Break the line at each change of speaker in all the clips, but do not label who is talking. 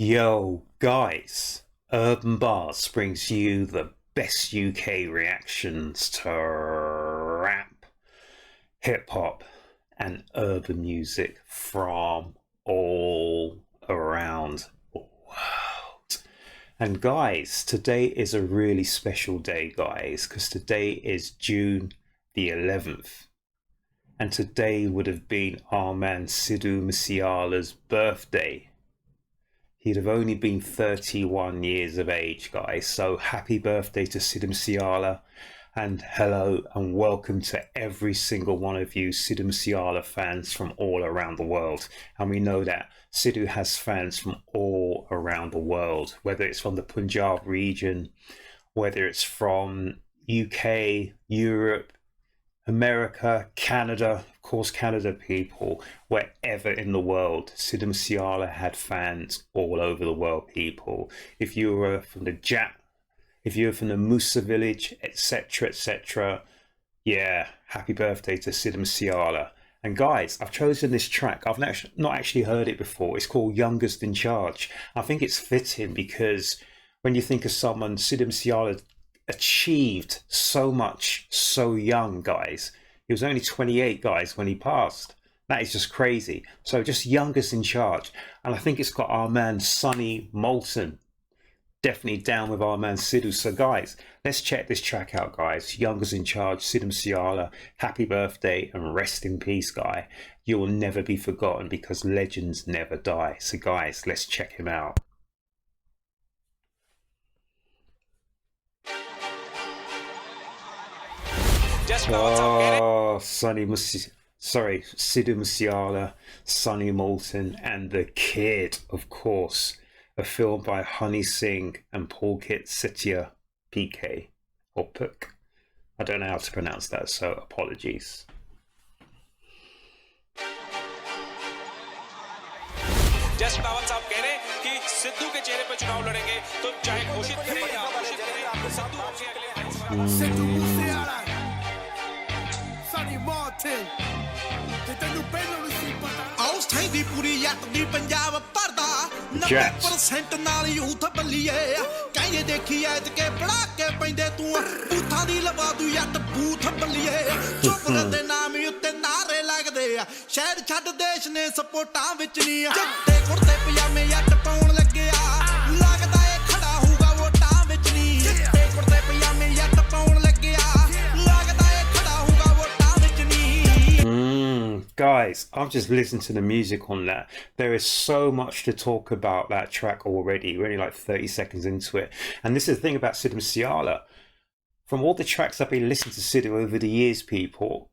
Yo, guys, Urban Barz brings you the best UK reactions to rap, hip hop, and urban music from all around the world. And guys, today is a really special day, guys, because today is June the 11th. And today would have been our man Sidhu Moose Wala's birthday. He'd have only been 31 years of age, guys. So happy birthday to Sidhu Moose Wala. And hello and welcome to every single one of you Sidhu Moose Wala fans from all around the world. And we know that Sidhu has fans from all around the world, whether it's from the Punjab region, whether it's from UK, Europe, America, Canada, of course Canada people, wherever in the world. Sidhu Moose Wala had fans all over the world, people. If you were from the Jat, if you were from the Musa village, etc, etc, yeah, happy birthday to Sidhu Moose Wala. And guys, I've chosen this track. I've not actually heard it before. It's called Youngest in Charge. I think it's fitting because when you think of someone, Sidhu Moose Wala achieved so much so young, guys. He was only 28, guys, when he passed. That is just crazy. So just youngest in charge. And I think it's got our man Sonny Malton definitely down with our man Sidhu. So guys, let's check this track out, guys. Youngest in charge, Sidhu Moose Wala. Happy birthday and rest in peace, guy. You will never be forgotten because legends never die. So guys, let's check him out. Oh, Sidhu Moose Wala, Sonny Malton, and The Kid, of course. A film by Honey Singh and Pulkit Setia PK, or Puk. I don't know how to pronounce that, so apologies.
Just Rawat साहब कह रहे हैं कि सिद्धू के चेहरे पर चुनाव लड़ेंगे तो चाहे घोषित करें या घोषित करें सिद्धू मूसे वाला Sonny Malton ਤੇ ਤੈਨੂੰ ਪਹਿਲਾਂ ਨਹੀਂ ਸੀ ਪਤਾ ਆਉਸ ਠੈਂਦੀ ਪੂਰੀ ਯੱਤ ਦੀ ਪੰਜਾਬ ਪਰਦਾ 90% ਨਾਲ ਯੂਥ ਬੱਲੀਏ ਕਹਿੰਦੇ ਦੇਖੀ ਐਤ ਕੇ ਪੜਾ ਕੇ ਪੈਂਦੇ ਤੂੰ ਬੂਥਾਂ ਦੀ ਲਵਾ ਦੂ ਯੱਤ ਬੂਥ ਬੱਲੀਏ ਚੁੱਪਰ ਦੇ ਨਾਮ ਉੱਤੇ ਨਾਰੇ ਲੱਗਦੇ ਆ ਸ਼ਹਿਰ ਛੱਡ ਦੇਸ਼ ਨੇ ਸਪੋਰਟਾਂ ਵਿੱਚ ਨਹੀਂ ਜੱਟੇ ਕੁੜਤੇ ਪਜਾਮੇ ਯੱਟ ਪਾਉਣ ਲੱਗਿਆ ਲੱਗਦਾ ਏ ਖੜਾ ਹੋਊਗਾ ਵੋਟਾਂ ਵਿੱਚ ਨਹੀਂ ਜੱਟੇ ਕੁੜਤੇ ਪਜਾਮੇ ਯੱਟ ਪਾਉਣ ਲੱਗਿਆ ਲੱਗਦਾ ਏ ਖੜਾ ਹੋਊਗਾ ਵੋਟਾਂ ਵਿੱਚ ਨਹੀਂ
Guys, I've just listened to the music on that. There is so much to talk about that track already. We're only like 30 seconds into it. And this is the thing about Sidhu Moose Wala. From all the tracks I've been listening to Sidhu over the years, people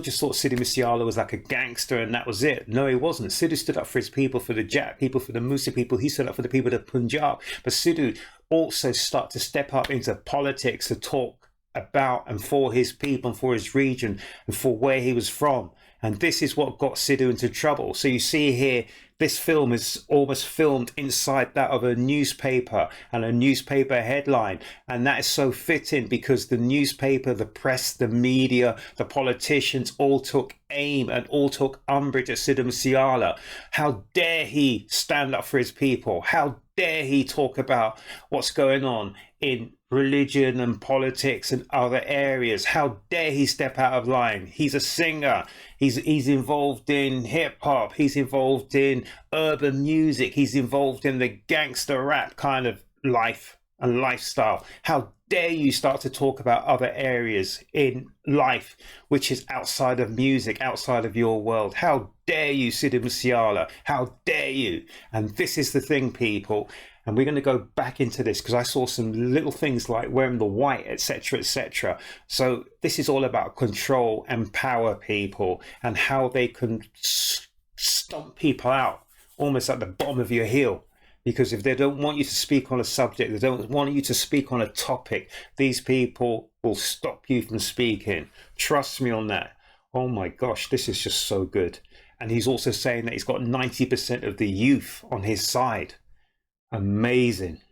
just thought Sidhu Moose Wala was like a gangster and that was it. No, he wasn't. Sidhu stood up for his people, for the Jat people, for the Musa people. He stood up for the people of the Punjab. But Sidhu also started to step up into politics to talk about and for his people and for his region and for where he was from. And this is what got Sidhu into trouble. So you see here, this film is almost filmed inside that of a newspaper and a newspaper headline. And that is so fitting because the newspaper, the press, the media, the politicians all took aim and all took umbrage at Sidhu Moose Wala. How dare he stand up for his people? How dare he talk about what's going on in religion and politics and other areas? How dare he step out of line? He's a singer. He's involved in hip hop. He's involved in urban music. He's involved in the gangster rap kind of life and lifestyle. How dare you start to talk about other areas in life which is outside of music, outside of your world? How dare you, Sidhu Moose Wala? How dare you? And this is the thing, people. And we're going to go back into this because I saw some little things like wearing the white, etc, etc. So this is all about control and power, people, and how they can stomp people out almost at the bottom of your heel. Because if they don't want you to speak on a subject, they don't want you to speak on a topic, these people will stop you from speaking. Trust me on that. Oh my gosh, this is just so good. And he's also saying that he's got 90% of the youth on his side. Amazing.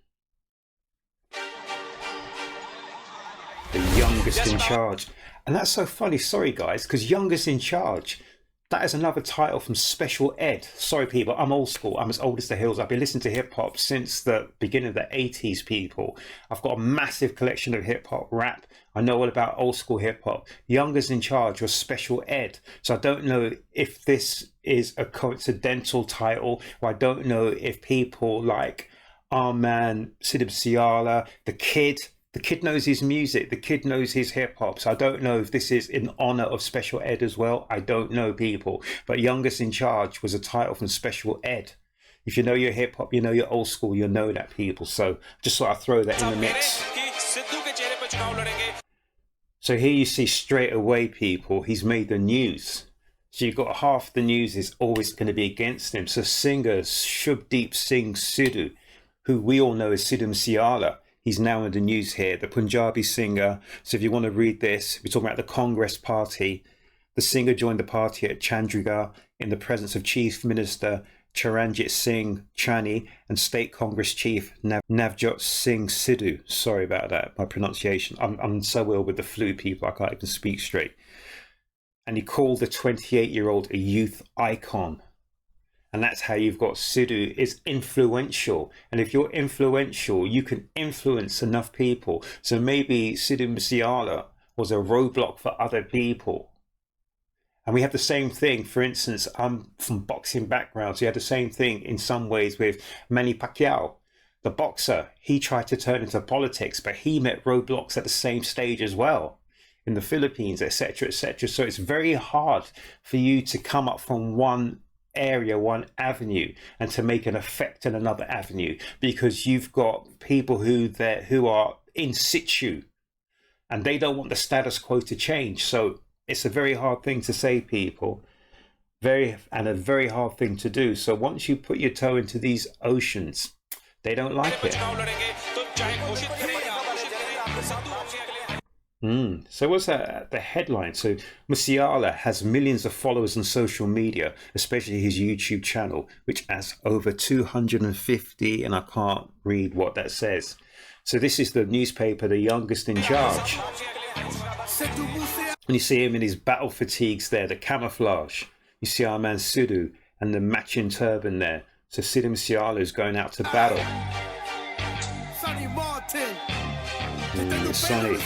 The youngest in charge. And that's so funny, sorry guys, because youngest in charge, That is another title from Special Ed. Sorry, people, I'm old school. I'm as old as the hills. I've been listening to hip hop since the beginning of the 80s, people. I've got a massive collection of hip hop rap. I know all about old school hip hop. Youngers in Charge was Special Ed. So I don't know if this is a coincidental title, or I don't know if people like our man Sidhu Moose Wala, the kid knows his music. The kid knows his hip hop. So I don't know if this is in honor of Special Ed as well. I don't know, people. But Youngest in Charge was a title from Special Ed. If you know your hip hop, you know your old school, you know that, people. So just thought I'd throw that in the mix. So here you see straight away, people, he's made the news. So you've got half the news is always going to be against him. So singer Shubdeep Singh Sidhu, who we all know as Sidhu Moose Wala, he's now in the news here, the Punjabi singer. So if you want to read this, we're talking about the Congress Party. The singer joined the party at Chandigarh in the presence of Chief Minister Charanjit Singh Chani and State Congress Chief Navjot Singh Sidhu. Sorry about that, my pronunciation. I'm so ill with the flu, people, I can't even speak straight. And he called the 28-year-old a youth icon. And that's how you've got Sidhu is influential. And if you're influential, you can influence enough people. So maybe Sidhu Moose Wala was a roadblock for other people. And we have the same thing. For instance, I'm from boxing background. So you had the same thing in some ways with Manny Pacquiao, the boxer. He tried to turn into politics, but he met roadblocks at the same stage as well in the Philippines, etc., etc. So it's very hard for you to come up from one area, one avenue, and to make an effect in another avenue, because you've got people who are in situ and they don't want the status quo to change. So it's a very hard thing to say, people, and a very hard thing to do. So once you put your toe into these oceans, they don't like it. So what's that, the headline? So Moose Wala has millions of followers on social media, especially his YouTube channel, which has over 250, and I can't read what that says. So this is the newspaper, The Youngest in Charge. And you see him in his battle fatigues there, the camouflage. You see our man Sidhu and the matching turban there. So Sidhu Moose Wala is going out to battle. Sonny.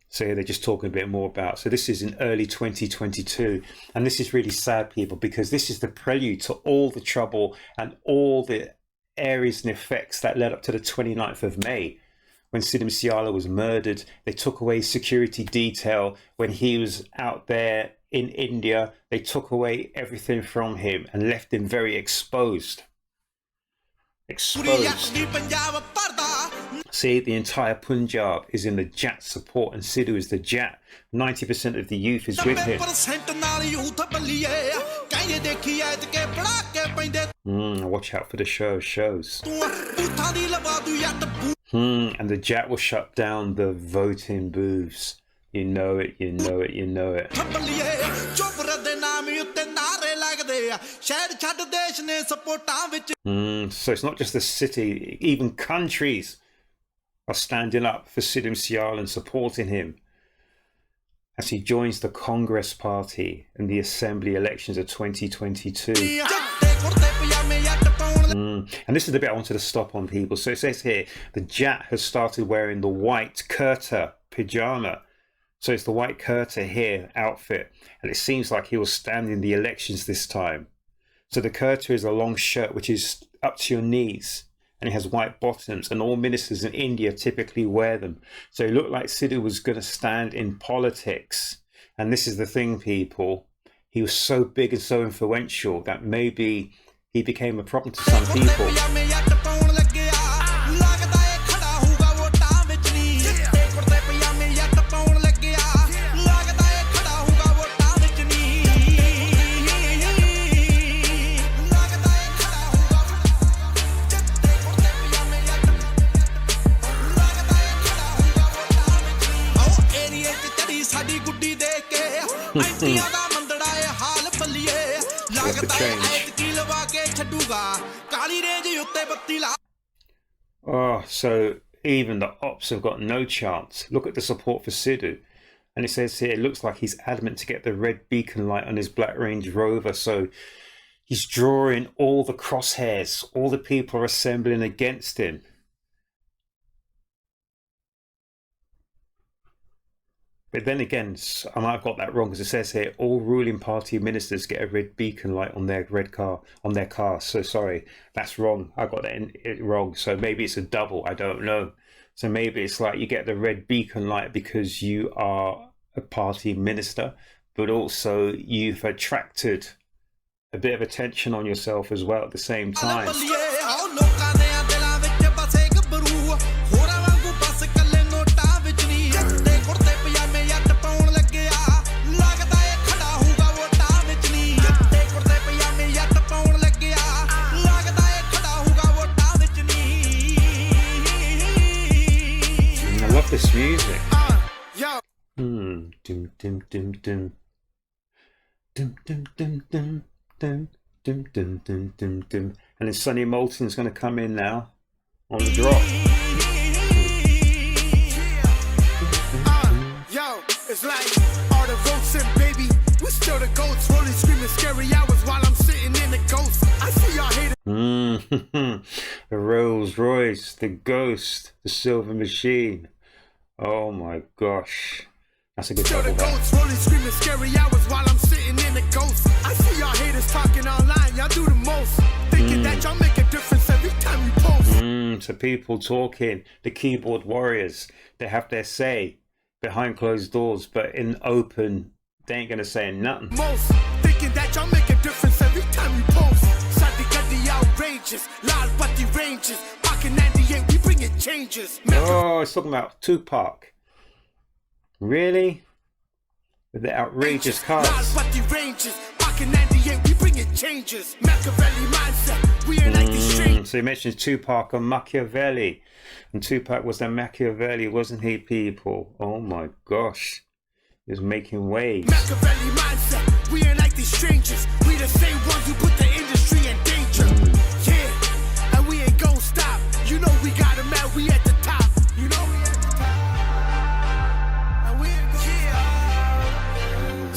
So here they're just talking a bit more about. So this is in early 2022, and this is really sad, people, because this is the prelude to all the trouble and all the areas and effects that led up to the 29th of May, when Sidhu Moose Wala was murdered. They took away security detail when he was out there in India. They took away everything from him and left him very exposed. See, the entire Punjab is in the Jat support, and Sidhu is the Jat. 90% of the youth is with him. Watch out for the shows. And the Jat will shut down the voting booths. You know it, you know it, you know it. So it's not just the city, even countries are standing up for Sidhu Moose Wala and supporting him as he joins the Congress Party in the Assembly elections of 2022. And this is the bit I wanted to stop on, people. So it says here, the Jat has started wearing the white kurta pyjama. So it's the white kurta here outfit, and it seems like he will stand in the elections this time. So the kurta is a long shirt which is up to your knees, and it has white bottoms, and all ministers in India typically wear them. So it looked like Sidhu was going to stand in politics. And this is the thing, people, he was so big and so influential that maybe he became a problem to some people. Oh, so even the ops have got no chance. Look at the support for Sidhu. And it says here, it looks like he's adamant to get the red beacon light on his Black Range Rover. So he's drawing all the crosshairs. All the people are assembling against him. But then again, I might have got that wrong, because it says here, all ruling party ministers get a red beacon light on their car. So sorry, that's wrong. I got that wrong. So maybe it's a double. I don't know. So maybe it's like you get the red beacon light because you are a party minister, but also you've attracted a bit of attention on yourself as well at the same time. I love this music. Dum dum dum dum dum dum dum dum dum dum dum dum dum dum dum. And then Sonny Malton's going to come in now on the drop.
Yo, it's like all the votes and baby, we still the goats, rolling, screaming scary hours while I'm sitting in the ghost. I see y'all hating.
The Rolls Royce, the Ghost, the Silver Machine. Oh my gosh. That's a good double.
Goats, rolling, screaming scary hours while I'm sitting in the ghost. I see y'all haters talking online, y'all do the most. Thinking that y'all make a difference every time you post.
So people talking, the keyboard warriors, they have their say behind closed doors, but in open, they ain't gonna say nothing.
Most thinking that y'all make a difference every time you post. Sadi the outrageous, loud but the ranges. Back in 98, we bring it changes.
Oh, it's talking about Tupac. Really? With the outrageous cars.
Loud but the ranges. Back in 98, we bring it changes. Machiavelli mindset, we ain't like these strangers.
So he mentions Tupac and Machiavelli. And Tupac was the Machiavelli, wasn't he, people? Oh my gosh. He was making waves.
Machiavelli mindset, we ain't like these strangers. We the same ones who put the industry in danger. Yeah, and we ain't gon' stop. You know we got them out, we at the top. You know we at the top. And we ain't gon'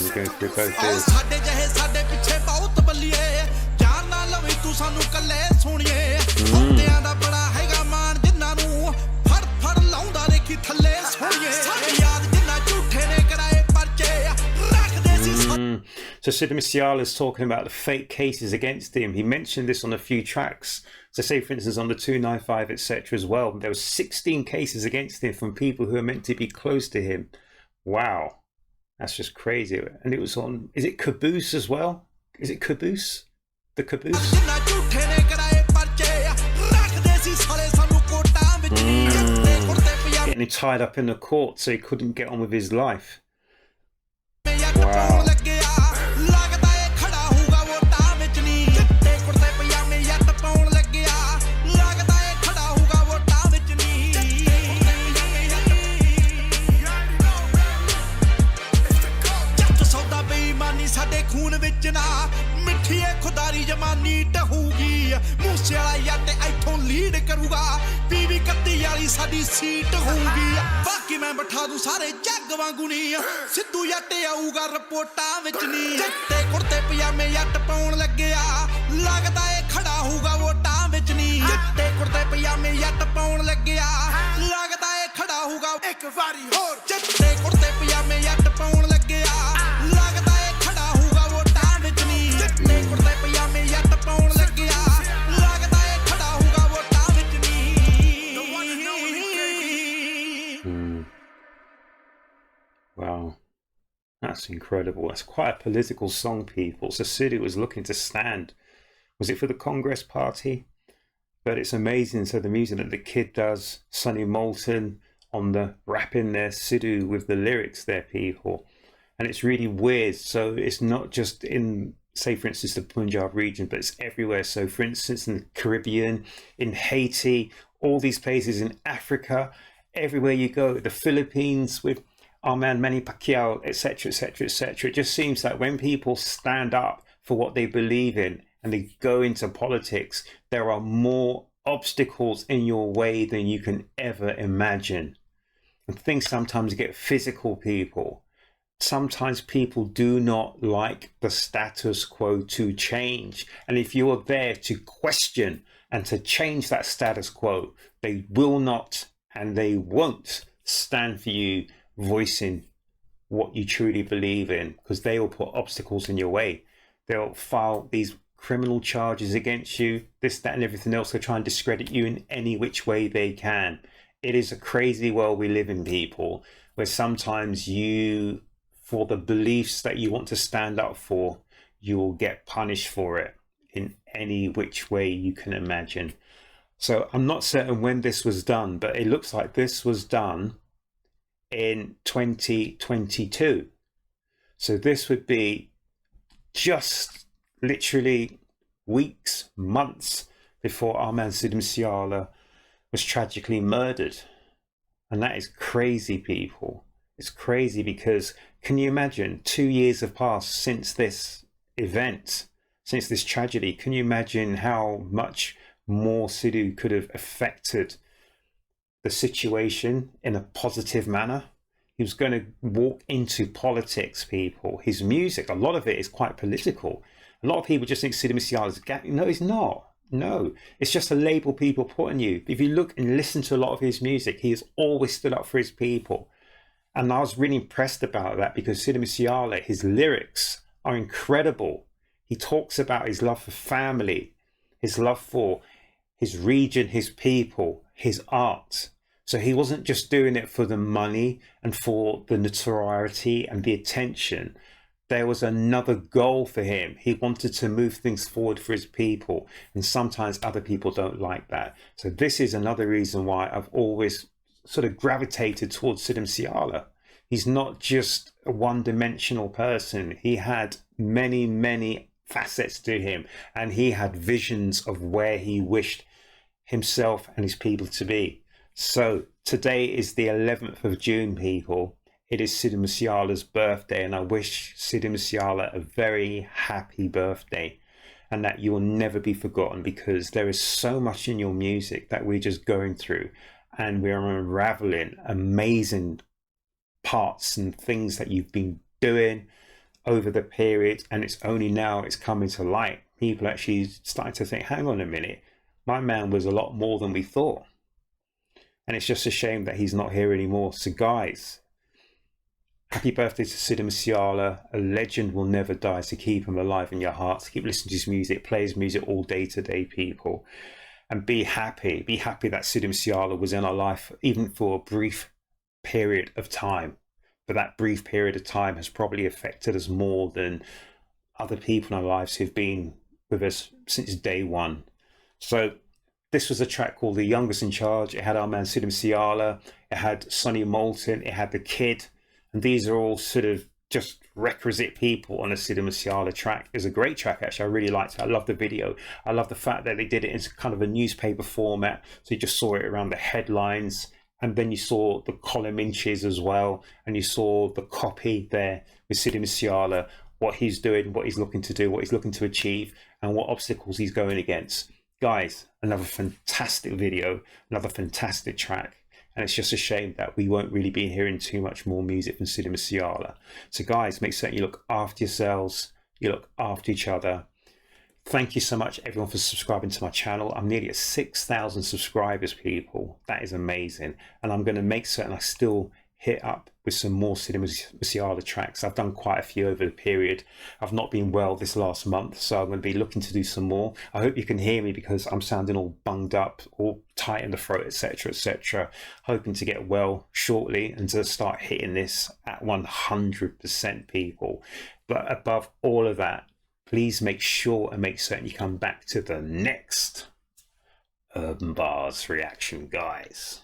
We're going through both this.
ਸਾਡੇ ਜਿਹੇ ਸਾਡੇ ਪਿੱਛੇ ਬਹੁਤ ਬੱਲੀਏ ਜਾਨ ਨਾ ਲਵੇਂ ਤੂੰ ਸਾਨੂੰ ਕੱਲੇ ਸੁਣੀਏ ਹੁੰਦਿਆਂ ਦਾ ਬੜਾ ਹੈਗਾ ਮਾਨ ਜਿੰਨਾਂ ਨੂੰ ਫੜ ਫੜ ਲਾਉਂਦਾ ਦੇਖੀ ਥੱਲੇ ਸੁਣੀਏ ਸਾਡੀ ਯਾਦ ਜਿੰਨਾ ਝੂਠੇ ਨੇ ਕਰਾਏ ਪਰਚੇ ਰੱਖਦੇ ਸੀ
So Sidhu Moose Wala is talking about the fake cases against him. He mentioned this on a few tracks. So say, for instance, on the 295, etc. as well, there were 16 cases against him from people who are meant to be close to him. Wow. That's just crazy. And it was on, is it Caboose as well? Is it Caboose? The Caboose? Getting him tied up in the court so he couldn't get on with his life. Wow.
ਸਾਡੇ ਖੂਨ ਵਿੱਚ ਨਾ ਮਿੱਠੀ ਖੁਦਾਰੀ ਜਮਾਨੀ ਟਹੂਗੀ ਮੂਸੇ ਵਾਲਾ ਯੱਟ ਇੱਥੋਂ lead ਕਰੂਗਾ 2031 ਵਾਲੀ ਸਾਡੀ ਸੀਟ ਹੋਊਗੀ ਬਾਕੀ ਮੈਂ ਬਿਠਾ ਦੂੰ ਸਾਰੇ ਜੱਗ ਵਾਂਗੂ ਨਹੀਂ ਸਿੱਧੂ ਯੱਟ ਆਊਗਾ ਰਿਪੋਰਟਾਂ ਵਿੱਚ ਨਹੀਂ ਜੱਟੇ ਕੁੜਤੇ ਪਜਾਮੇ ਯੱਟ ਪਾਉਣ ਲੱਗਿਆ ਲੱਗਦਾ ਏ ਖੜਾ ਹੋਊਗਾ ਵੋਟਾਂ ਵਿੱਚ ਨਹੀਂ ਜੱਟੇ ਕੁੜਤੇ ਪਜਾਮੇ ਯੱਟ ਪਾਉਣ ਲੱਗਿਆ ਲੱਗਦਾ ਏ ਖੜਾ ਹੋਊਗਾ ਇੱਕ ਵਾਰੀ ਹੋਰ ਜੱਟੇ ਕੁੜਤੇ ਪਜਾਮੇ ਯੱਟ ਪਾਉਣ ਲੱਗਿਆ ਲੱਗਦਾ ਏ ਖੜਾ ਹੋਊਗਾ ਵੋਟਾਂ ਵਿੱਚ ਨਹੀਂ ਜੱਟੇ ਕੁੜਤੇ ਪਜਾਮੇ ਯੱਟ ਪਾਉਣ ਲੱਗਿਆ ਲੱਗਦਾ ਏ ਖੜਾ ਹੋਊਗਾ ਵੋਟਾਂ ਵਿੱਚ ਨਹੀਂ
Wow. That's incredible. That's quite a political song, people. So Sidhu was looking to stand. Was it for the Congress Party? But it's amazing. So the music that the kid does, Sonny Malton on the rapping there, Sidhu with the lyrics there, people. And it's really weird. So it's not just in, say, for instance, the Punjab region, but it's everywhere. So, for instance, in the Caribbean, in Haiti, all these places in Africa, everywhere you go, the Philippines with our man Manny Pacquiao, etc., etc., etc. It just seems that when people stand up for what they believe in and they go into politics, there are more obstacles in your way than you can ever imagine. And things sometimes get physical, people. sometimes people do not like the status quo to change. And if you are there to question and to change that status quo, they will not and they won't stand for you voicing what you truly believe in, because they will put obstacles in your way. They'll file these criminal charges against you, this, that, and everything else. They'll try and discredit you in any which way they can. It is a crazy world we live in, people, where sometimes you, for the beliefs that you want to stand up for, you will get punished for it in any which way you can imagine. So I'm not certain when this was done, but it looks like this was done in 2022. So this would be just literally weeks, months before our man Sidhu Moose Wala was tragically murdered. And that is crazy, people. It's crazy because can you imagine 2 years have passed since this event, since this tragedy? Can you imagine how much more Sidhu could have affected the situation in a positive manner? He was going to walk into politics, people. His music, a lot of it is quite political. A lot of people just think Sidhu Moose Wala is no, he's not. No, it's just a label people put on you. If you look and listen to a lot of his music, he has always stood up for his people. And I was really impressed about that because Sidhu Moose Wala, his lyrics are incredible. He talks about his love for family, his love for his region, his people, his art. So he wasn't just doing it for the money and for the notoriety and the attention. There was another goal for him. He wanted to move things forward for his people. And sometimes other people don't like that. So this is another reason why I've always sort of gravitated towards Sidhu Moose Wala. He's not just a one-dimensional person. He had many, many facets to him. And he had visions of where he wished himself and his people to be. So today is the 11th of June, people. It is Sidhu Moose Wala's birthday, and I wish Sidhu Moose Wala a very happy birthday, and that you will never be forgotten, because there is so much in your music that we're just going through, and we're unraveling amazing parts and things that you've been doing over the period, and it's only now it's coming to light. People actually starting to think, hang on a minute, my man was a lot more than we thought. And it's just a shame that he's not here anymore. So guys, happy birthday to Sidhu Moose Wala. A legend will never die, so keep him alive in your hearts. Keep listening to his music, play his music all day today, people. And be happy that Sidhu Moose Wala was in our life, even for a brief period of time. But that brief period of time has probably affected us more than other people in our lives who've been with us since day one. So this was a track called The Youngest in Charge. It had our man Sidhu Moose Wala, it had Sonny Malton, it had The Kid, and these are all sort of just requisite people on a Sidhu Moose Wala track. It's a great track, actually. I really liked it. I love the video. I love the fact that they did it in kind of a newspaper format, so you just saw it around the headlines, and then you saw the column inches as well, and you saw the copy there with Sidhu Moose Wala, what he's doing, what he's looking to do, what he's looking to achieve, and what obstacles he's going against. Guys, another fantastic video, another fantastic track, and it's just a shame that we won't really be hearing too much more music from Sidhu Moose Wala. So guys, make certain you look after yourselves, you look after each other. Thank you so much everyone for subscribing to my channel. I'm nearly at 6,000 subscribers, people. That is amazing, and I'm going to make certain I still hit up with some more Sidhu Moose Wala tracks. I've done quite a few over the period. I've not been well this last month, so I'm going to be looking to do some more. I hope you can hear me because I'm sounding all bunged up, all tight in the throat, etc, etc. Hoping to get well shortly and to start hitting this at 100%, people. But above all of that, please make sure and make certain you come back to the next Urb'n Barz reaction, guys.